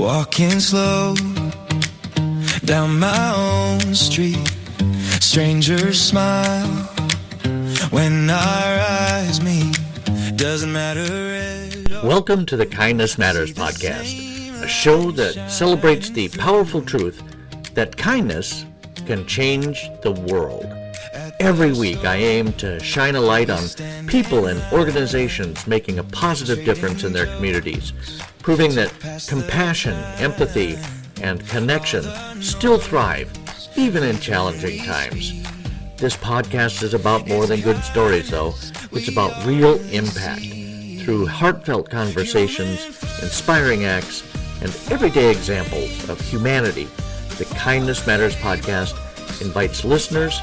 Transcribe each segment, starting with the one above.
Walking slow down my own street. Strangers smile when our eyes meet. Doesn't matter at all. Welcome to the Kindness Matters podcast, a show that celebrates the powerful truth that kindness can change the world. Every week I aim to shine a light on people and organizations making a positive difference in their communities, proving that compassion, empathy, and connection still thrive, even in challenging times. This podcast is about more than good stories, though. It's about real impact. Through heartfelt conversations, inspiring acts, and everyday examples of humanity, the Kindness Matters podcast invites listeners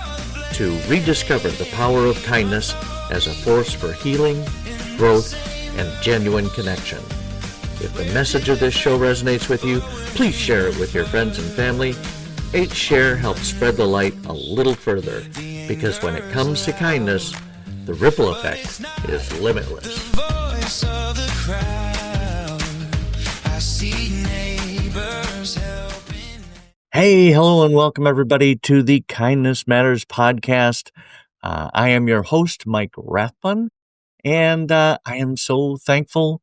to rediscover the power of kindness as a force for healing, growth, and genuine connection. If the message of this show resonates with you, please share it with your friends and family. Each share helps spread the light a little further, because when it comes to kindness, the ripple effect is limitless. Voice of the crowd. I see neighbors helping. Hey, hello, and welcome everybody to the Kindness Matters podcast. I am your host, Mike Rathbun, and I am so thankful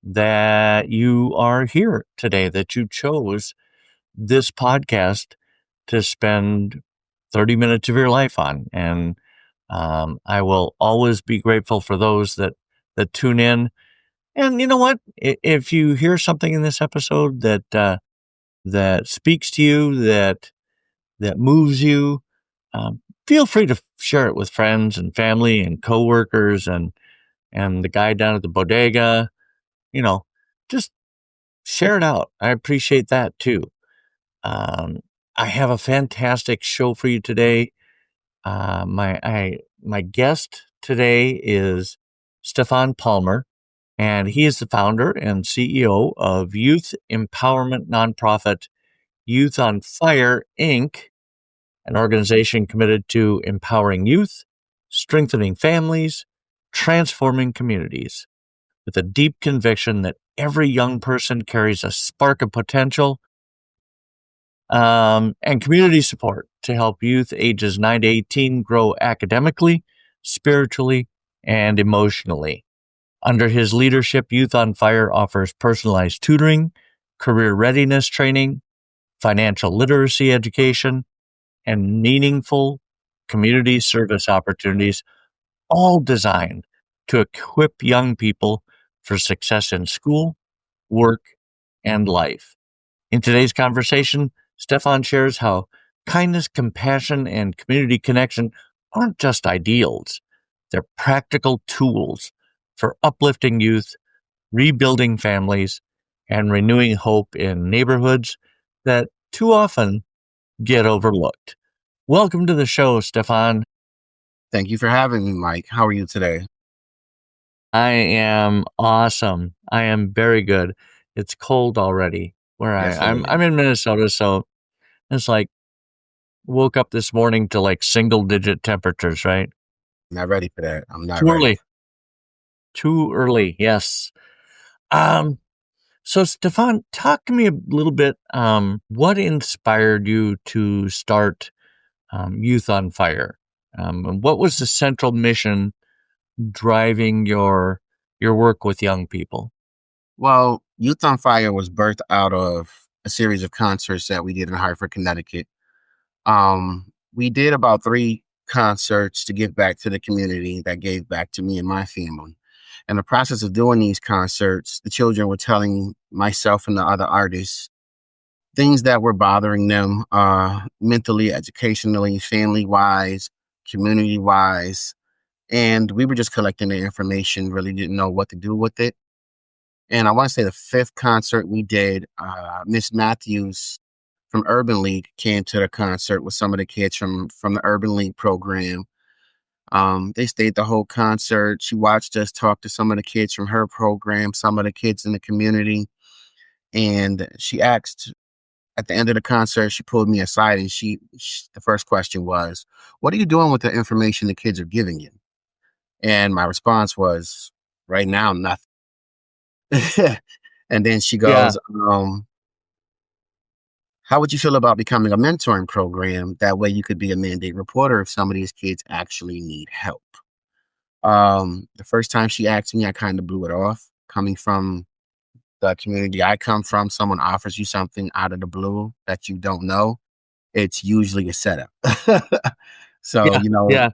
that you are here today, that you chose this podcast to spend 30 minutes of your life on. And I will always be grateful for those that tune in. And you know what? If you hear something in this episode that speaks to you, that moves you, feel free to share it with friends and family and coworkers and the guy down at the bodega. You know, just share it out. I appreciate that too. I have a fantastic show for you today. My guest today is Stefan Palmer, and he is the founder and CEO of youth empowerment nonprofit Youth on Fire, Inc., an organization committed to empowering youth, strengthening families, transforming communities, with a deep conviction that every young person carries a spark of potential, and community support to help youth ages 9 to 18 grow academically, spiritually, and emotionally. Under his leadership, Youth on Fire offers personalized tutoring, career readiness training, financial literacy education, and meaningful community service opportunities, all designed to equip young people for success in school, work, and life. In today's conversation, Stefan shares how kindness, compassion, and community connection aren't just ideals. They're practical tools for uplifting youth, rebuilding families, and renewing hope in neighborhoods that too often get overlooked. Welcome to the show, Stefan. Thank you for having me, Mike. How are you today? I am awesome. I am very good. It's cold already where Yes, it I'm. is. I'm in Minnesota, so it's like woke up this morning to like single digit temperatures, right? Not ready for that. I'm not Too ready. early. Too early, yes. So Stefan, talk to me a little bit. What inspired you to start Youth on Fire? And what was the central mission driving your work with young people? Well, Youth on Fire was birthed out of a series of concerts that we did in Hartford, Connecticut. We did about 3 concerts to give back to the community that gave back to me and my family. In the process of doing these concerts, the children were telling myself and the other artists things that were bothering them mentally, educationally, family-wise, community-wise. And we were just collecting the information, really didn't know what to do with it. And I want to say the 5th concert we did, Miss Matthews from Urban League came to the concert with some of the kids from the Urban League program. They stayed the whole concert. She watched us talk to some of the kids from her program, some of the kids in the community. And she asked, at the end of the concert, she pulled me aside and the first question was, "What are you doing with the information the kids are giving you?" And my response was, "Right now, nothing." And then she Yeah. goes, how would you feel about becoming a mentoring program? That way you could be a mandate reporter if some of these kids actually need help. The first time she asked me, I kind of blew it off. Coming from the community I come from, someone offers you something out of the blue that you don't know, it's usually a setup. So, Yeah, yeah.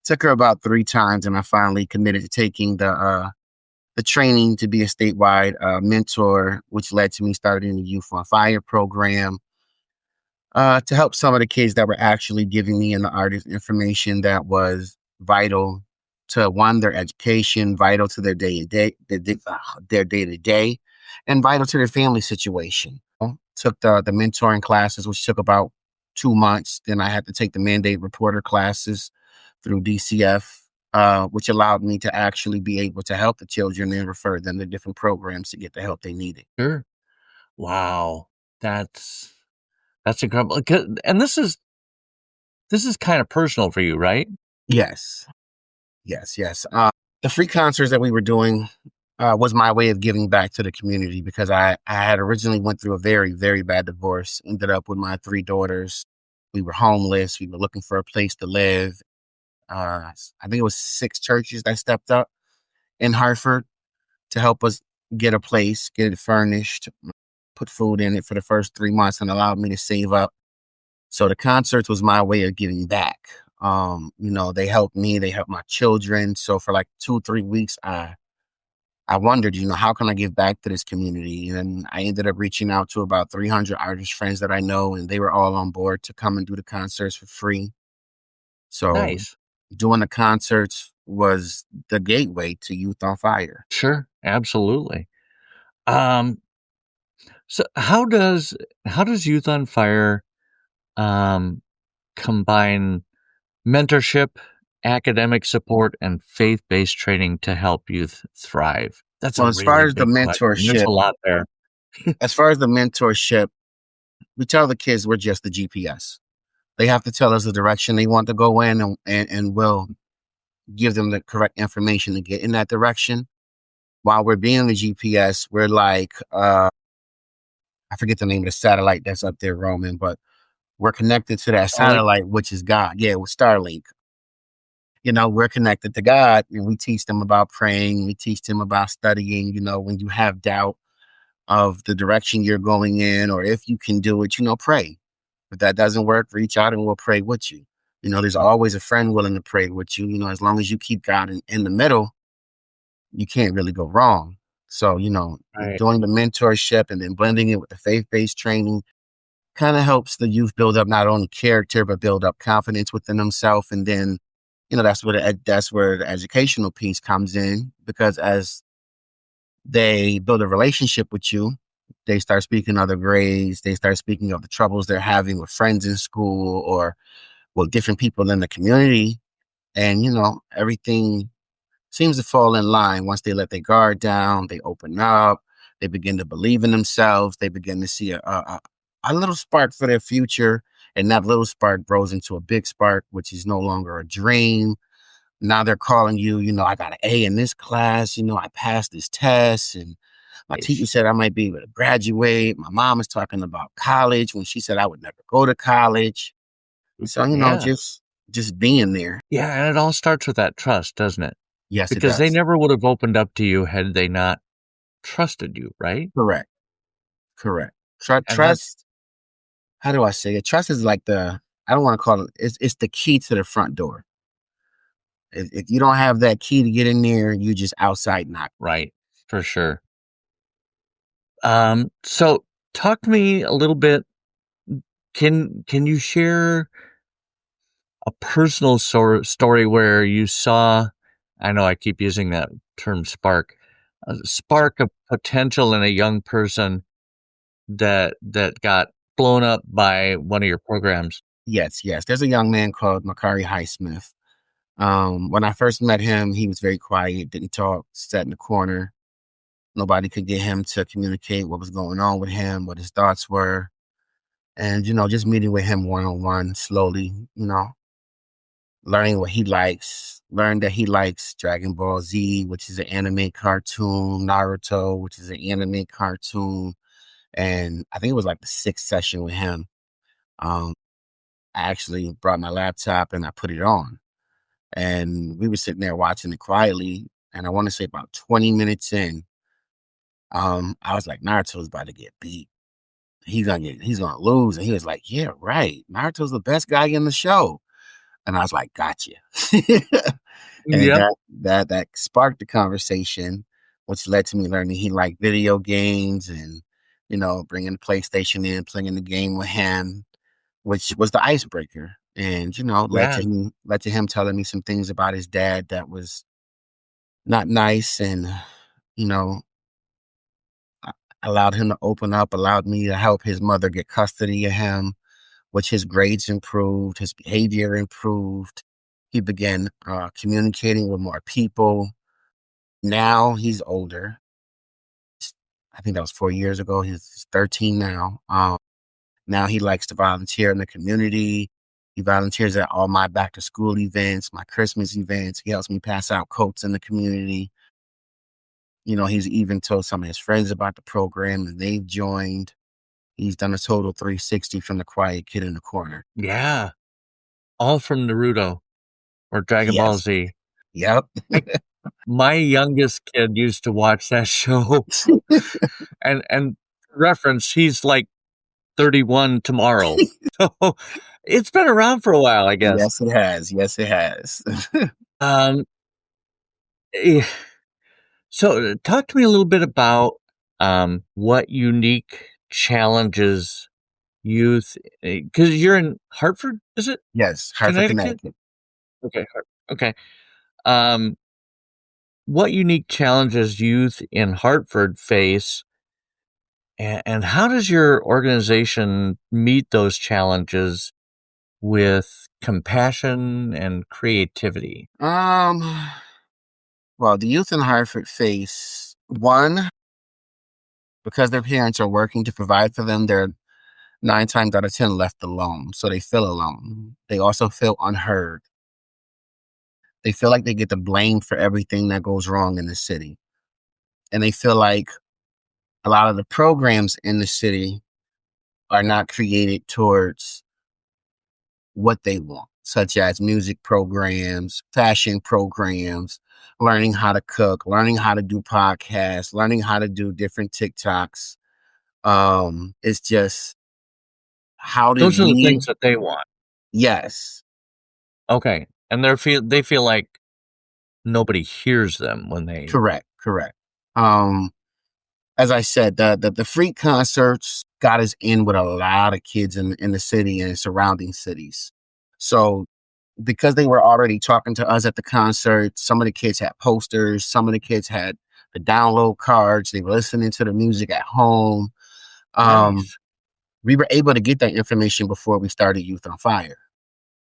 took her about 3 times, and I finally committed to taking the training to be a statewide mentor, which led to me starting the Youth on Fire program to help some of the kids that were actually giving me and the artists information that was vital to one, their education, vital to their day to day, their day to day, and vital to their family situation. Took the mentoring classes, which took about 2 months. Then I had to take the mandate reporter classes through DCF, which allowed me to actually be able to help the children and refer them to different programs to get the help they needed. Sure. Wow. That's incredible. And this is kind of personal for you, right? Yes, yes. The free concerts that we were doing was my way of giving back to the community because I had originally went through a very, very bad divorce, ended up with my 3 daughters. We were homeless. We were looking for a place to live. I think it was 6 churches that stepped up in Hartford to help us get a place, get it furnished, put food in it for the first 3 months and allowed me to save up. So the concerts was my way of giving back. They helped me, they helped my children. So for like 2, 3 weeks, I wondered, how can I give back to this community? And I ended up reaching out to about 300 artist friends that I know, and they were all on board to come and do the concerts for free. So Nice. doing the concerts was the gateway to Youth on Fire. Sure. Absolutely. Um, so how does Youth on Fire um combine mentorship, academic support, and faith-based training to help youth thrive? That's a Well, really big question. There's a lot there. as far as the mentorship, we tell the kids we're just the GPS. They have to tell us the direction they want to go in, and we'll give them the correct information to get in that direction. While we're being the GPS, we're like, I forget the name of the satellite that's up there roaming, but we're connected to that Starlink? satellite, which is God. Yeah, with Starlink. We're connected to God, and we teach them about praying. We teach them about studying. When you have doubt of the direction you're going in, or if you can do it, pray. If that doesn't work, reach out and we'll pray with you. There's always a friend willing to pray with you. As long as you keep God in the middle, you can't really go wrong. So, Right. doing the mentorship and then blending it with the faith-based training kind of helps the youth build up not only character, but build up confidence within themselves. And then, that's where the educational piece comes in, because as they build a relationship with you, they start speaking of their grades, they start speaking of the troubles they're having with friends in school or with different people in the community. And, everything seems to fall in line once they let their guard down, they open up, they begin to believe in themselves, they begin to see a little spark for their future. And that little spark grows into a big spark, which is no longer a dream. Now they're calling you, I got an A in this class, I passed this test, and my teacher Nice. said I might be able to graduate. My mom is talking about college when she said I would never go to college. So, Yeah. just being there. Yeah, and it all starts with that trust, doesn't it? Yes, it Because they does. never would have opened up to you had they not trusted you, right? Correct. Correct. And that's Trust, how do I say it? Trust is like I don't want to call it, it's the key to the front door. If you don't have that key to get in there, you just outside knock. right, for sure. So talk to me a little bit. Can you share a personal story where you saw, I know I keep using that term spark, a spark of potential in a young person that got blown up by one of your programs? Yes, yes. There's a young man called Makari Highsmith. When I first met him, he was very quiet, didn't talk, sat in the corner. Nobody could get him to communicate what was going on with him, what his thoughts were. And, just meeting with him one on one slowly, learning what he likes, learned that he likes Dragon Ball Z, which is an anime cartoon, Naruto, which is an anime cartoon, And I think it was like the sixth session with him. Um, I actually brought my laptop and I put it on. And we were sitting there watching it quietly. And I want to say about 20 minutes in, I was like, Naruto's about to get beat. He's gonna lose. And he was like, yeah, right. Naruto's the best guy in the show. And I was like, gotcha. And Yep. that sparked the conversation, which led to me learning he liked video games and, bringing the PlayStation in, playing the game with him, which was the icebreaker. And, Yeah. led to him telling me some things about his dad that was not nice and, you know, a- allowed him to open up, allowed me to help his mother get custody of him, which his grades improved, his behavior improved. He began communicating with more people. Now he's older. I think that was 4 years ago. He's 13 now. Now he likes to volunteer in the community. He volunteers at all my back to school events, my Christmas events. He helps me pass out coats in the community. He's even told some of his friends about the program and they've joined. He's done a total 360 from the quiet kid in the corner. Yeah. All from Naruto or Dragon Ball Yes. Z. Yep. I My youngest kid used to watch that show, and reference, he's, like, 31 tomorrow. So, it's been around for a while, I guess. Yes, it has. Yes, it has. Um, eh, so, talk to me a little bit about, what unique challenges youth, because 'cause you're in Hartford, is it? Yes, Hartford, Connecticut? Connecticut. Okay, okay. Um, what unique challenges youth in Hartford face, and how does your organization meet those challenges with compassion and creativity? Well, the youth in Hartford face one, because their parents are working to provide for them, they're 9 times out of 10 left alone. So they feel alone. They also feel unheard. They feel like they get the blame for everything that goes wrong in the city. And they feel like a lot of the programs in the city are not created towards what they want, such as music programs, fashion programs, learning how to cook, learning how to do podcasts, learning how to do different TikToks. It's just how did Those are the we? things that they want. Yes, Okay, and they feel like nobody hears them when they correct, correct. Um, as I said, the free concerts got us in with a lot of kids in the city and surrounding cities. So because they were already talking to us at the concert, some of the kids had posters, some of the kids had the download cards, they were listening to the music at home. Um, Nice. we were able to get that information before we started Youth on Fire.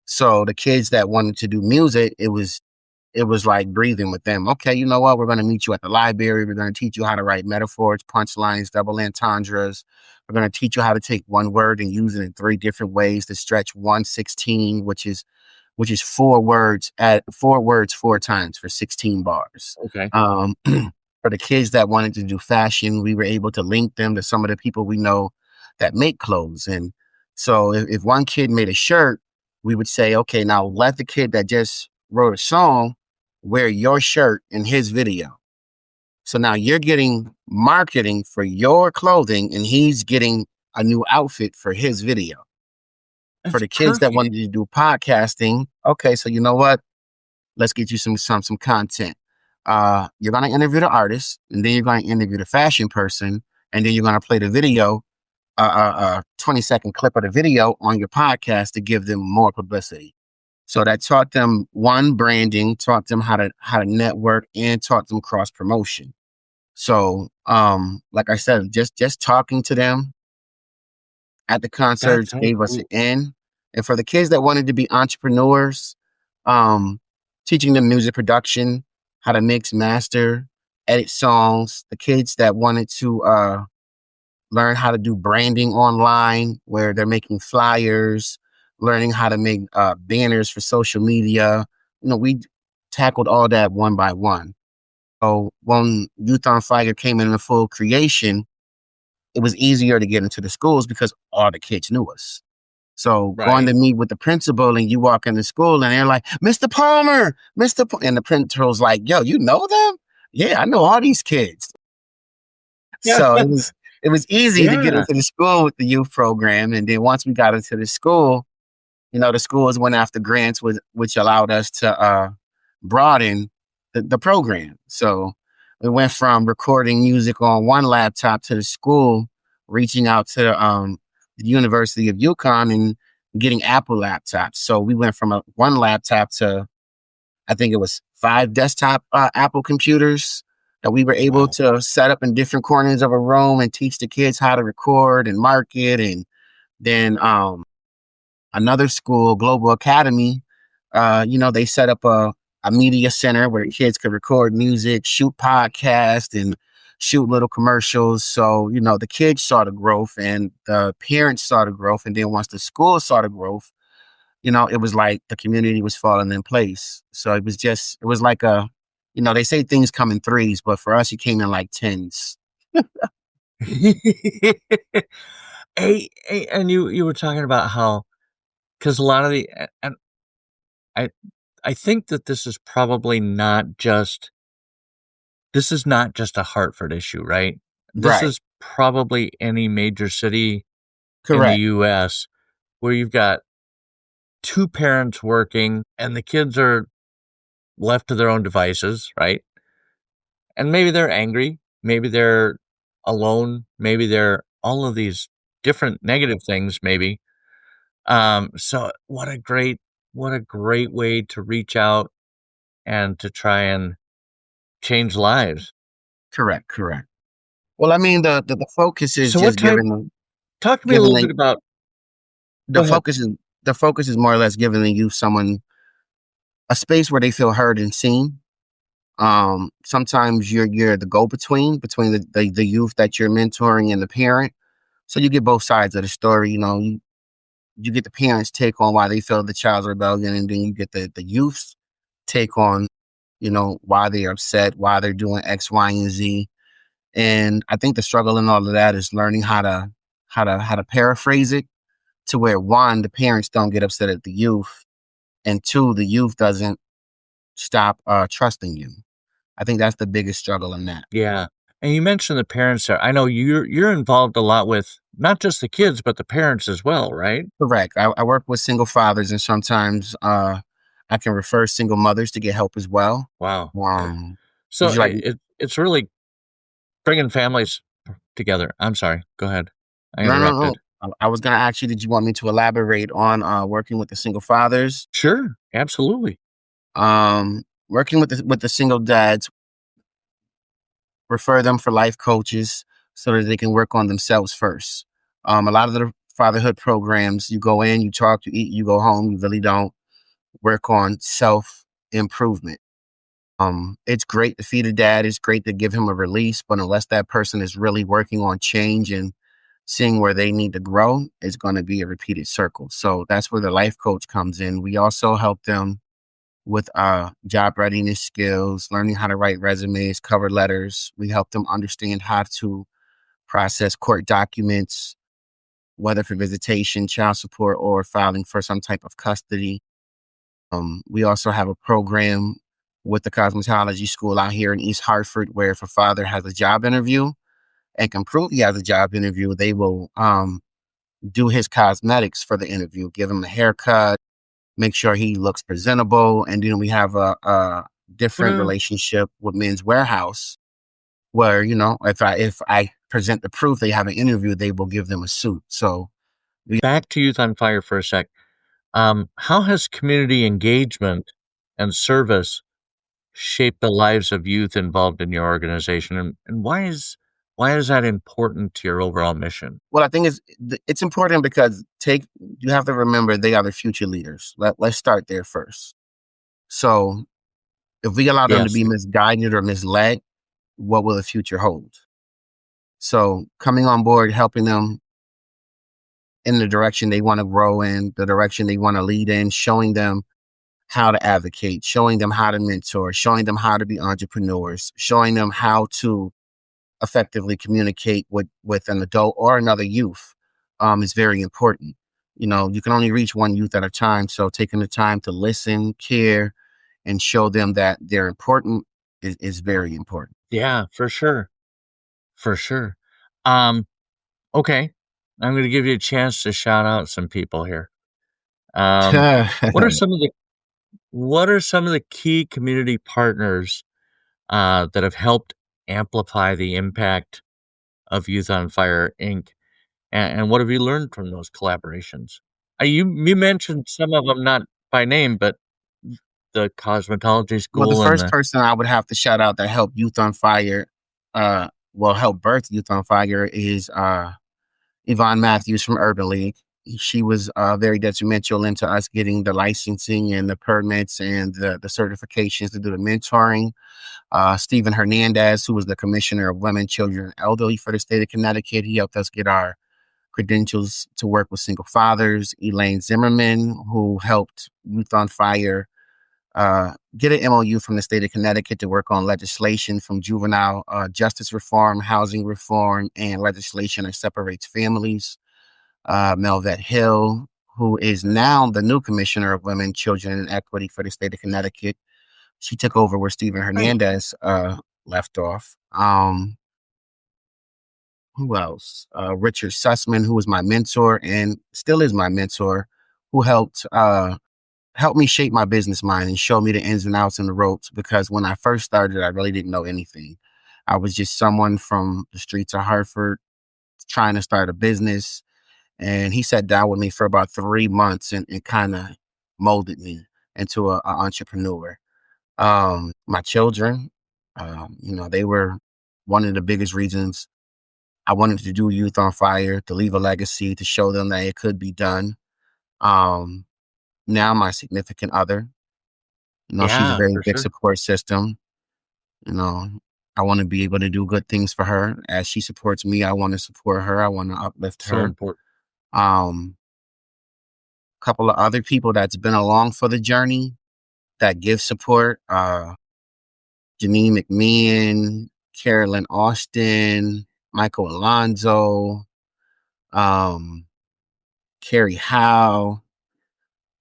So the kids that wanted to do music, it was like breathing with them. Okay, you know what? We're going to meet you at the library. We're going to teach you how to write metaphors, punchlines, double entendres. We're going to teach you how to take one word and use it in 3 different ways to stretch 116, which is 4 words 4 times for 16 bars. Okay. For the kids that wanted to do fashion, we were able to link them to some of the people we know that make clothes. And so if one kid made a shirt, we would say, okay, now let the kid that just wrote a song wear your shirt in his video. So now you're getting marketing for your clothing and he's getting a new outfit for his video. For That's the kids that perfect. wanted to do podcasting, okay, so you know what? Let's get you some content. You're gonna interview the artist, and then you're gonna interview the fashion person, and then you're gonna play the video, 20-second clip of the video on your podcast to give them more publicity. So that taught them one branding, taught them how to network, and taught them cross promotion. So, like I said, just talking to them at the That's concerts so gave us an cool. in. And for the kids that wanted to be entrepreneurs, um, teaching them music production, how to mix, master, edit songs. The kids that wanted to learn how to do branding online, where they're making flyers, learning how to make banners for social media. We tackled all that one by one. So when Youth on Fire came in full creation, it was easier to get into the schools because all the kids knew us. So going Right. to meet with the principal and you walk into school and they're like, Mr. Palmer, and the principal's like, yo, you know them? Yeah, I know all these kids. Yeah. So it was easy to get Yeah. into the school with the youth program. And then once we got into the school, the schools went after grants, which allowed us to broaden the program. So we went from recording music on one laptop to the school, reaching out to the University of Yukon and getting Apple laptops. So we went from one laptop to, I think it was 5 desktop Apple computers that we were able Wow. to set up in different corners of a room and teach the kids how to record and market. And then another school, Global Academy, they set up a media center where kids could record music, shoot podcasts, and shoot little commercials. So, the kids saw the growth and the parents saw the growth. And then once the school saw the growth, it was like the community was falling in place. So it was like they say things come in threes, but for us, it came in like tens. Hey, and you were talking about how, because a lot of and I I think that this is not just a Hartford issue, right? This Right. is probably any major city in the Correct. US where you've got two parents working and the kids are left to their own devices, right? And maybe they're angry, maybe they're alone, maybe they're all of these different negative things, maybe. So what a great way to reach out and to try and change lives. Correct. Correct. Well, I mean, the focus is So what just type talk to me a giving little the bit about the go ahead. focus is the focus is more or less giving the youth someone a space where they feel heard and seen. Sometimes you're the go between the youth that you're mentoring and the parent. So you get both sides of the story. You get the parents' take on why they feel the child's rebellion, and then you get the youth's take on, why they're upset, why they're doing X, Y, and Z. And I think the struggle in all of that is learning how to paraphrase it to where, one, the parents don't get upset at the youth, and two, the youth doesn't stop trusting you. I think that's the biggest struggle in that. Yeah. And you mentioned the parents there. I know you're involved a lot with not just the kids, but the parents as well, right? Correct. I work with single fathers, and sometimes I can refer single mothers to get help as well. Wow. Um, So would you like? it's really bringing families together. I'm sorry. Go ahead. I No, no, no. interrupted. I was going to ask you, did you want me to elaborate on working with the single fathers? Sure. Absolutely. Working with the single dads, refer them for life coaches so that they can work on themselves first. A lot of the fatherhood programs, you go in, you talk, you eat, you go home. You really don't work on self improvement. It's great to feed a dad. It's great to give him a release, but unless that person is really working on change and seeing where they need to grow, it's going to be a repeated circle. So that's where the life coach comes in. We also help them with job readiness skills, learning how to write resumes, cover letters. We help them understand how to process court documents, whether for visitation, child support, or filing for some type of custody. We also have a program with the cosmetology school out here in East Hartford where if a father has a job interview and can prove he has a job interview, they will do his cosmetics for the interview, give him a haircut, make sure he looks presentable. And then we have a different Well, relationship with Men's Warehouse where, if I present the proof they have an interview, they will give them a suit. So back to Youth on Fire for a sec. How has community engagement and service shaped the lives of youth involved in your organization, and why is that important to your overall mission? what I think is it's important because you have to remember they are the future leaders. Let's start there first. So if we allow them to Yes. be misguided or misled, what will the future hold? So coming on board, helping them in the direction they want to grow in, the direction they want to lead in, showing them how to advocate, showing them how to mentor, showing them how to be entrepreneurs, showing them how to effectively communicate with an adult or another youth is very important. You can only reach one youth at a time, so taking the time to listen, care, and show them that they're important is very important. Yeah, for sure. For sure. Um, okay. I'm going to give you a chance to shout out some people here. Um, what are some of the what are some of the key community partners that have helped amplify the impact of Youth on Fire Inc. And what have you learned from those collaborations? You mentioned some of them not by name, but the cosmetology Well, the school and first the person I would have to shout out that helped Youth on Fire, help birth Youth on Fire is Yvonne Matthews from Urban League. She was very detrimental into us getting the licensing and the permits and the certifications to do the mentoring. Stephen Hernandez, who was the Commissioner of Women, Children, and Elderly for the state of Connecticut, he helped us get our credentials to work with single fathers. Elaine Zimmerman, who helped Youth on Fire get an MOU from the state of Connecticut to work on legislation from juvenile justice reform, housing reform, and legislation that separates families. Melvette Hill, who is now the new Commissioner of Women, Children, and Equity for the state of Connecticut. She took over where Stephen Right. Hernandez left off. Who else? Richard Sussman, who was my mentor and still is my mentor, who helped me shape my business mind and show me the ins and outs and the ropes. Because when I first started, I really didn't know anything. I was just someone from the streets of Hartford trying to start a business. And he sat down with me for about 3 months and kind of molded me into an entrepreneur. My children, they were one of the biggest reasons I wanted to do Youth on Fire, to leave a legacy, to show them that it could be done. Um, Now my significant other, she's a Yeah, very for big sure. support system. You know, I want to be able to do good things for her. As she supports me, I want to support her. I want to uplift So her. important. Um, Couple of other people that's been along for the journey that give support. Janine McMahon, Carolyn Austin, Michael Alonzo, um, Carrie Howe,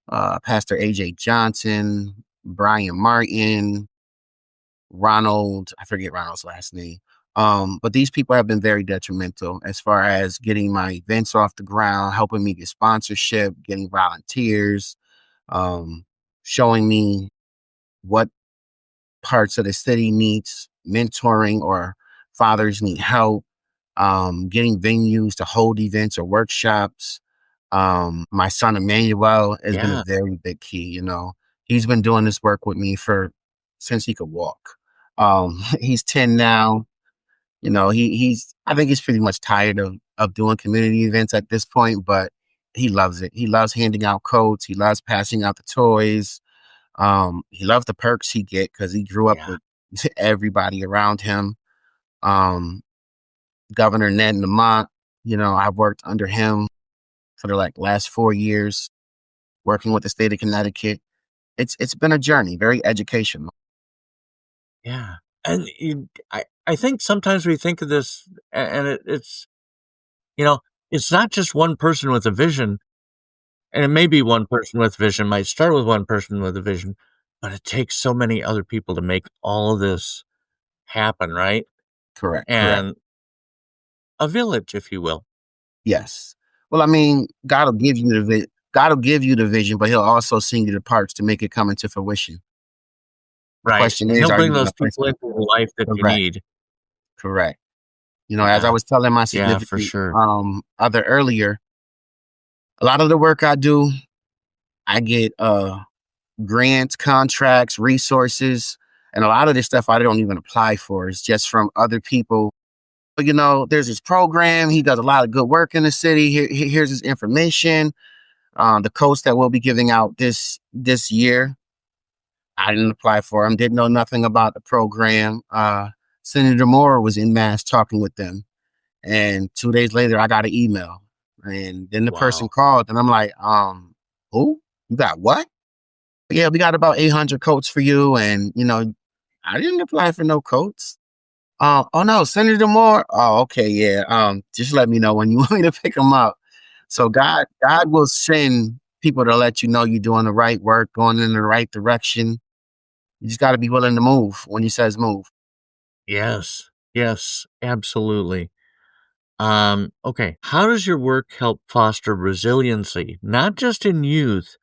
Pastor AJ Johnson, Brian Martin, Ronald, I forget Ronald's last name. But these people have been very detrimental as far as getting my events off the ground, helping me get sponsorship, getting volunteers, um, showing me what parts of the city needs mentoring or fathers need help, getting venues to hold events or workshops. My son Emmanuel has been a Yeah, very big key. He's been doing this work with me for since he could walk. He's 10 now. He's I think he's pretty much tired of doing community events at this point, but he loves it. He loves handing out coats. He loves passing out the toys. He loves the perks he get because he grew up yeah, with everybody around him. Um, Governor Ned Lamont, I've worked under him for the last 4 years, working with the state of Connecticut. It's been a journey, very educational. yeah. And I think sometimes we think of this, and you know, it's not just one person with a vision, and it may be one person with vision, might start with one person with a vision, but it takes so many other people to make all of this happen, right? Correct, correct. And a village, if you will, Yes. Well, I mean, God will give you the vision, but He'll also send you the parts to make it come into fruition. The right? question And is, he'll are bring you going those to people listen? into your life that you Correct, need. correct. As I Yeah, was telling my yeah, for significant sure. other earlier, a lot of the work I do, I get grants, contracts, resources, and a lot of this stuff I don't even apply for. It's just from other people. But there's this program. He does a lot of good work in the city. Here's his information. The coach that we'll be giving out this year, I didn't apply for him. Didn't know nothing about the program. Senator Moore was in Mass talking with them, and 2 days later, I got an email, and then the person Wow. called, and I'm like, who? You got what? Yeah, we got about 800 coats for you, and I didn't apply for no coats. Oh no, Senator Moore. Oh, okay, yeah. Just let me know when you want me to pick them up. So God will send people to let you know you're doing the right work, going in the right direction. You just got to be willing to move when He says move. Yes. Yes, absolutely. Okay. How does your work help foster resiliency, not just in youth,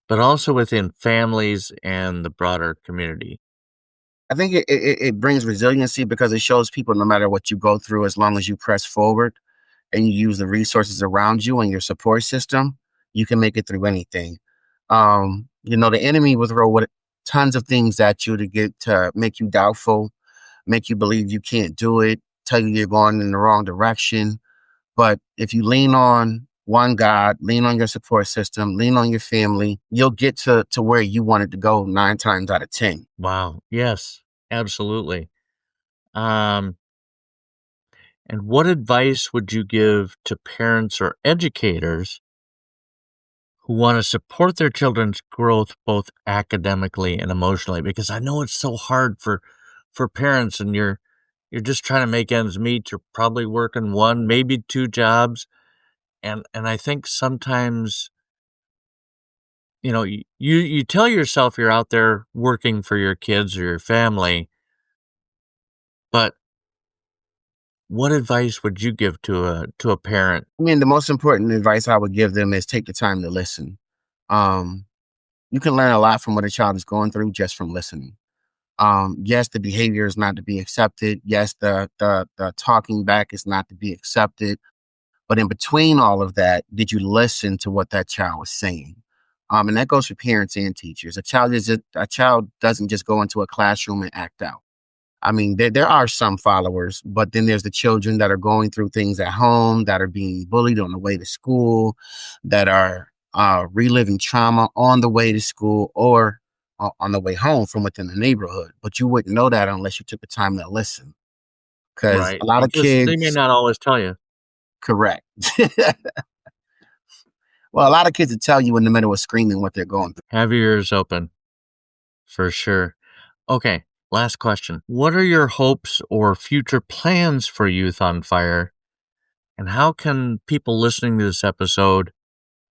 but also within families and the broader community? I think it brings resiliency because it shows people no matter what you go through, as long as you press forward and you use the resources around you and your support system, you can make it through anything. The enemy will throw tons of things at you to make you doubtful, make you believe you can't do it, tell you you're going in the wrong direction. But if you lean on one God, lean on your support system, lean on your family, you'll get to where you wanted to go 9 times out of 10. Wow. Yes, absolutely. Um, and what advice would you give to parents or educators who want to support their children's growth both academically and emotionally? Because I know it's so hard for parents, and you're just trying to make ends meet. You're probably working one, maybe two jobs, and I think sometimes you tell yourself you're out there working for your kids or your family, but what advice would you give to a parent? I mean, the most important advice I would give them is take the time to listen. Um, you can learn a lot from what a child is going through just from listening. Yes, the behavior is not to be accepted. Yes, the talking back is not to be accepted. But in between all of that, did you listen to what that child was saying? And that goes for parents and teachers. A child doesn't just go into a classroom and act out. I mean, there are some followers, but then there's the children that are going through things at home, that are being bullied on the way to school, that are reliving trauma on the way to school or on the way home from within the neighborhood. But you wouldn't know that unless you took the time to listen. Because Right, a lot of because they may kids, not always tell you. correct. Well, a lot of kids will tell you in the middle of screaming what they're going through. Have your ears open, for sure. Okay, last question. What are your hopes or future plans for Youth on Fire, and how can people listening to this episode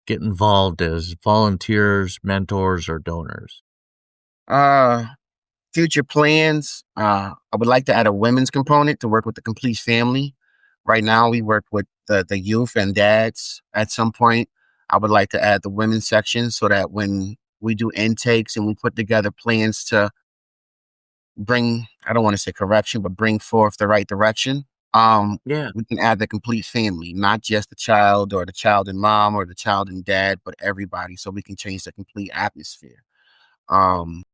get involved as volunteers, mentors, or donors? Uh, Future plans. I would like to add a women's component to work with the complete family. Right now, we work with the youth and dads. At some point, I would like to add the women's section so that when we do intakes and we put together plans to bring, I don't want to say correction, but bring forth the right direction, Yeah. we can add the complete family, not just the child or the child and mom or the child and dad, but everybody, so we can change the complete atmosphere. Um,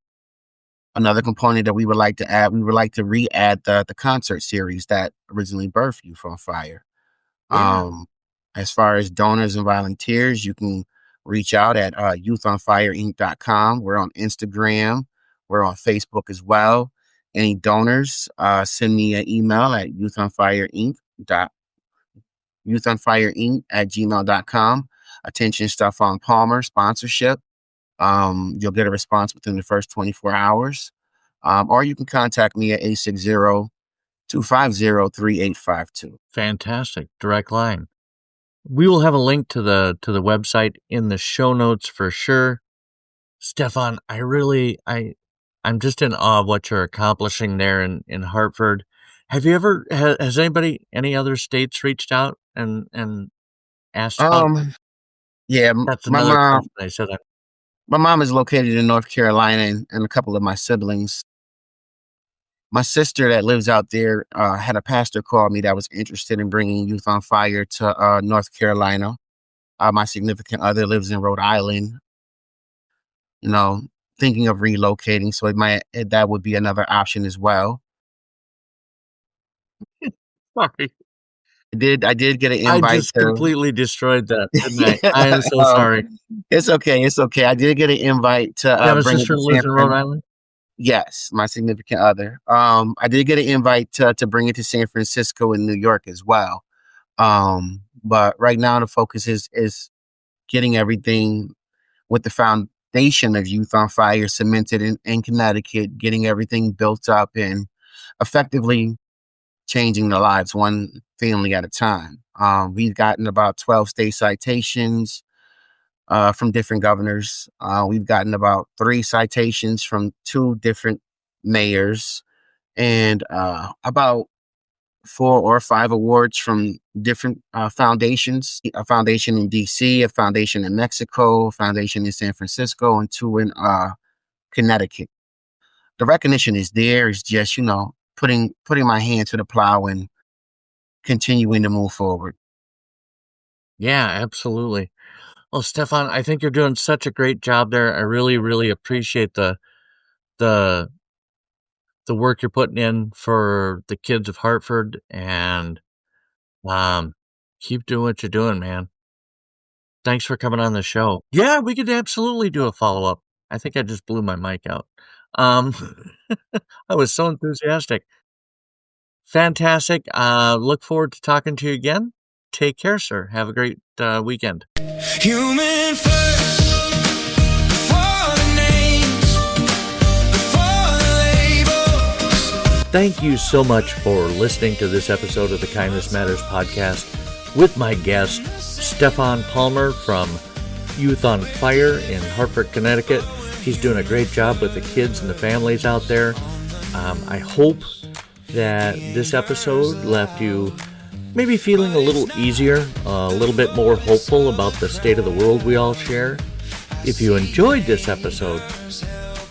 Another component that we would like to add, we would like to re-add the concert series that originally birthed Youth on Fire. Yeah. As far as donors and volunteers, you can reach out at youthonfireinc.com. We're on Instagram. We're on Facebook as well. Any donors, send me an email at youthonfireinc@gmail.com. Attention, Stefan Palmer, sponsorship. You'll get a response within the first 24 hours. Or you can contact me at 860-250-3852. Fantastic. Direct line. We will have a link to the website in the show notes for sure. Stefan, I'm just in awe of what you're accomplishing there in Hartford. Have you ever has any other states reached out and asked about? Um, yeah, That's another question I said. my mom is located in North Carolina and a couple of my siblings. My sister that lives out there had a pastor call me that was interested in bringing Youth on Fire to North Carolina. My significant other lives in Rhode Island, you know, thinking of relocating. So that would be another option as well. Sorry. I did get an I invite just to. completely destroyed that, didn't I? I am so um, sorry. it's okay. It's okay. I did get an invite to You have a bring it sister to that San lives in Rhode Fran. Island? Yes, my significant other. I did get an invite to bring it to San Francisco and New York as well. But right now the focus is getting everything with the foundation of Youth on Fire cemented in Connecticut, getting everything built up and effectively changing the lives one family at a time. We've gotten about 12 state citations from different governors. We've gotten about 3 citations from 2 different mayors, and about 4 or 5 awards from different foundations. A foundation in DC, a foundation in Mexico, a foundation in San Francisco, and 2 in Connecticut. The recognition is there. It's just, putting my hand to the plow and continuing to move forward. Yeah, absolutely. Well, Stefan, I think you're doing such a great job there. I really, really appreciate the the work you're putting in for the kids of Hartford, and keep doing what you're doing, man. Thanks for coming on the show. Yeah, we could absolutely do a follow-up. I think I just blew my mic out. Um, I was so enthusiastic. Fantastic. Look forward to talking to you again. Take care, sir. Have a great weekend. Human first, before the names, before the labels. Thank you so much for listening to this episode of the Kindness Matters podcast with my guest, Stefan Palmer from Youth on Fire in Hartford, Connecticut. He's doing a great job with the kids and the families out there. I hope that this episode left you maybe feeling a little easier, a little bit more hopeful about the state of the world we all share. If you enjoyed this episode,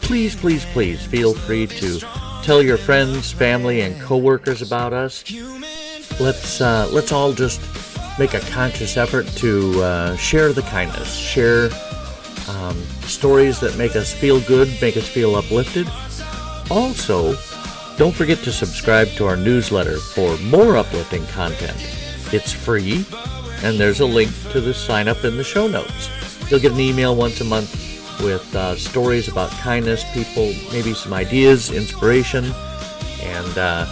please, please, please feel free to tell your friends, family, and coworkers about us. Let's all just make a conscious effort to share the kindness, share stories that make us feel good, make us feel uplifted. Also, don't forget to subscribe to our newsletter for more uplifting content. It's free, and there's a link to the sign up in the show notes. You'll get an email once a month with stories about kindness, people, maybe some ideas, inspiration, and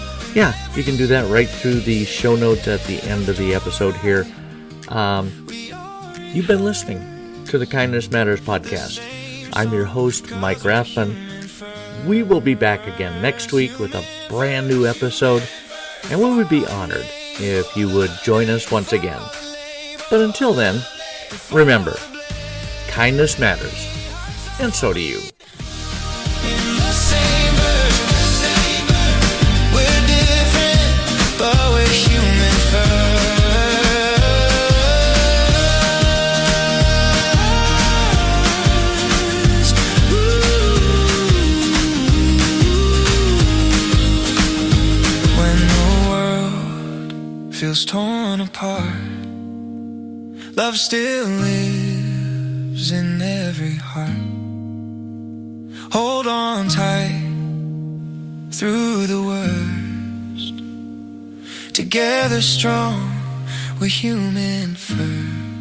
you can do that right through the show notes at the end of the episode here. You've been listening to the Kindness Matters podcast. I'm your host, Mike Rathman. We will be back again next week with a brand new episode, and we would be honored if you would join us once again. But until then, remember, kindness matters, and so do you. In the same verse, we're different, but we're human first. When the world feels torn apart, love still lives in every heart. Hold on tight through the worst. Together strong, we're human first.